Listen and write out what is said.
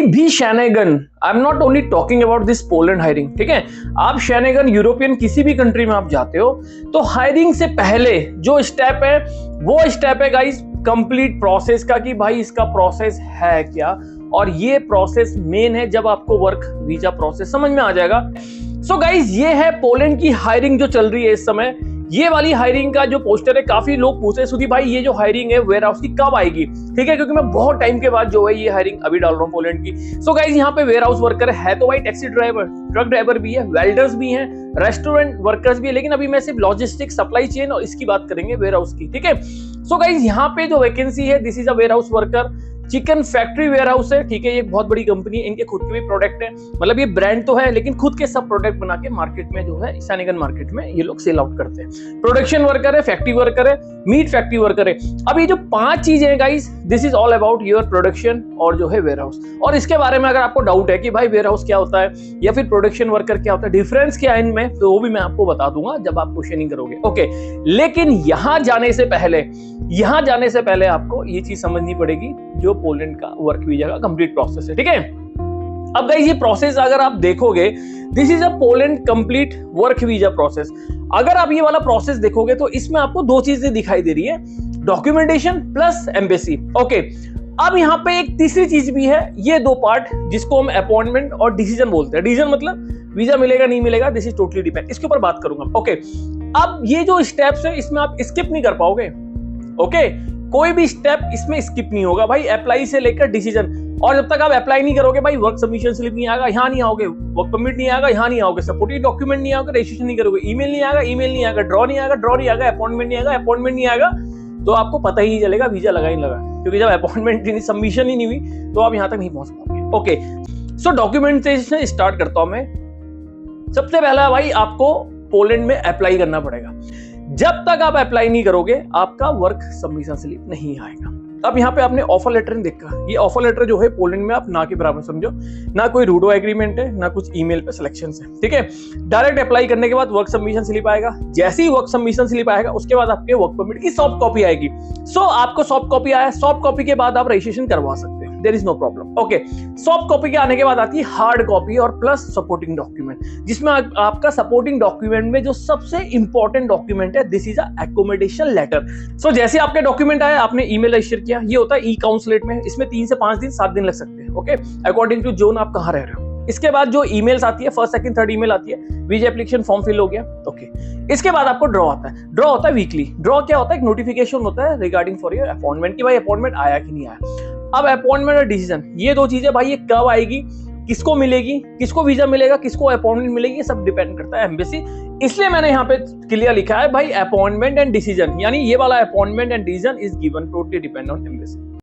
भी शैनेगन, I am not only talking about this Poland hiring, ठीक है। आप शैनेगन यूरोपियन किसी भी कंट्री में आप जाते हो तो हायरिंग से पहले जो स्टेप है वो स्टेप है गाइस कंप्लीट प्रोसेस का, कि भाई इसका प्रोसेस है क्या, और ये प्रोसेस मेन है जब आपको वर्क वीजा प्रोसेस समझ में आ जाएगा। सो गाइस ये है पोलैंड की हायरिंग जो चल रही है इस समय। ये वाली हायरिंग का जो पोस्टर है, काफी लोग पूछे सुधी भाई ये जो हायरिंग है वेयर हाउस की कब आएगी, ठीक है, क्योंकि मैं बहुत टाइम के बाद जो है ये हायरिंग अभी डाल रहा हूँ पोलैंड की। सो गाइस यहाँ पे वेयर हाउस वर्कर है तो भाई टैक्सी ड्राइवर, ट्रक ड्राइवर भी है, वेल्डर्स भी हैं, रेस्टोरेंट वर्कर्स भी है, लेकिन अभी मैं सिर्फ लॉजिस्टिक सप्लाई चेन और इसकी बात करेंगे वेयर हाउस की, ठीक है। सो गाइस यहाँ पे जो वैकेंसी है this is a warehouse worker, chicken factory warehouse है, ठीक है। ये बहुत बड़ी कंपनी है, इनके खुद के भी प्रोडक्ट है, मतलब ये ब्रांड तो है लेकिन खुद के सब प्रोडक्ट बना के मार्केट में जो है शैनेगन मार्केट में ये लोग सेल आउट करते हैं। प्रोडक्शन वर्कर है, फैक्ट्री वर्कर है, मीट फैक्ट्री वर्कर है। अब ये जो 5 चीजें हैं guys this is all about your production और जो है वेयर हाउस। और इसके बारे में अगर आपको डाउट है कि भाई वेयर हाउस क्या होता है या फिर प्रोडक्शन वर्कर क्या होता है, डिफरेंस क्या है इनमें, तो वो भी मैं आपको बता दूंगा जब आप क्वेश्चनिंग करोगे, ओके। लेकिन यहां जाने से पहले आपको ये चीज समझनी पड़ेगी जो पोलैंड का वर्क वीजा का कंप्लीट प्रोसेस है, ठीक है। अब गाइस ये प्रोसेस अगर आप देखोगे this is a Poland complete work visa process. अगर आप ये वाला प्रोसेस देखोगे तो इसमें आपको 2 चीजें दिखाई दे रही है, डॉक्यूमेंटेशन प्लस एम्बेसी, ओके। अब यहाँ पे एक तीसरी चीज भी है, ये 2 पार्ट जिसको हम अपॉइंटमेंट और डिसीजन बोलते हैं। डिसीजन मतलब वीजा मिलेगा नहीं मिलेगा, दिस इज टोटली डिपेंड, इसके ऊपर बात करूंगा, ओके। अब ये जो स्टेप्स है इसमें आप स्किप नहीं कर पाओगे, ओके। कोई भी स्टेप इसमें स्किप नहीं होगा भाई, अप्लाई से लेकर डिसीजन। और जब तक आप अप्लाई नहीं करोगे भाई वर्क सबमिशन स्लिप नहीं आएगा, यहाँ नहीं आओगे, वर्क परमिट नहीं आएगा, यहाँ नहीं आओगे, सपोर्टिव डॉक्यूमेंट नहीं आओगे, रजिस्ट्रेशन नहीं करोगे, ईमेल नहीं आएगा, ड्रॉ नहीं आएगा, अपॉइंटमेंट नहीं आएगा, तो आपको पता ही नहीं चलेगा वीजा लगा ही लगा, क्योंकि जब अपॉइंटमेंट सबमिशन ही नहीं हुई तो आप यहाँ तक नहीं पहुंच पाओगे, ओके। सो डॉक्यूमेंटेशन स्टार्ट करता हूं मैं। सबसे पहला भाई आपको पोलैंड में अप्लाई करना पड़ेगा। जब तक आप अप्लाई नहीं करोगे आपका वर्क सबमिशन स्लिप नहीं आएगा। अब यहाँ पे आपने ऑफर लेटर नहीं देखा, ये ऑफर लेटर जो है पोलैंड में आप ना के बराबर समझो, ना कोई रूडो एग्रीमेंट है ना कुछ ईमेल पे सिलेक्शन है, ठीक है। डायरेक्ट अप्लाई करने के बाद वर्क सबमिशन स्लिप आएगा। जैसे ही वर्क सबमिशन स्लिप आएगा उसके बाद आपके वर्क परमिट की सॉफ्ट कॉपी आएगी। सो आपको सॉफ्ट कॉपी आया, सॉफ्ट कॉपी के बाद आप रजिस्ट्रेशन करवा सकते हैं, there is no problem, okay. Soft copy के आने के बाद आती है हार्ड कॉपी और प्लस सपोर्टिंग डॉक्यूमेंट, जिसमें आपका सपोर्टिंग डॉक्यूमेंट में जो सबसे इंपॉर्टेंट डॉक्यूमेंट है this is a accommodation letter. So जैसे आपके डॉक्यूमेंट आए, आपने ईमेल रजिस्टर किया, ये होता है ई काउंसलेट में, इसमें 3 से 5 दिन 7 दिन लग सकते हैं, ओके, अकॉर्डिंग टू जोन आप कहां रह रहे हो। इसके बाद जो ईमेल्स आती है, फर्स्ट सेकंड थर्ड ईमेल आती है, वीजा एप्लीकेशन फॉर्म फिल हो गया, ओके। इसके बाद आपको ड्रॉ आता है। ड्रॉ होता है वीकली। ड्रॉ क्या होता है, एक नोटिफिकेशन होता है रिगार्डिंग फॉर योर अपॉइंटमेंट की भाई अपॉइंटमेंट आया कि नहीं आया। अब अपॉइंटमेंट और डिसीजन, ये 2 चीजें भाई ये कब आएगी, किसको मिलेगी, किसको वीजा मिलेगा, किसको अपॉइंटमेंट मिलेगी, ये सब डिपेंड करता है एम्बेसी। इसलिए मैंने यहाँ पे क्लियर लिखा है भाई अपॉइंटमेंट एंड डिसीजन, यानी ये वाला appointment and decision is given totally depend on embassy.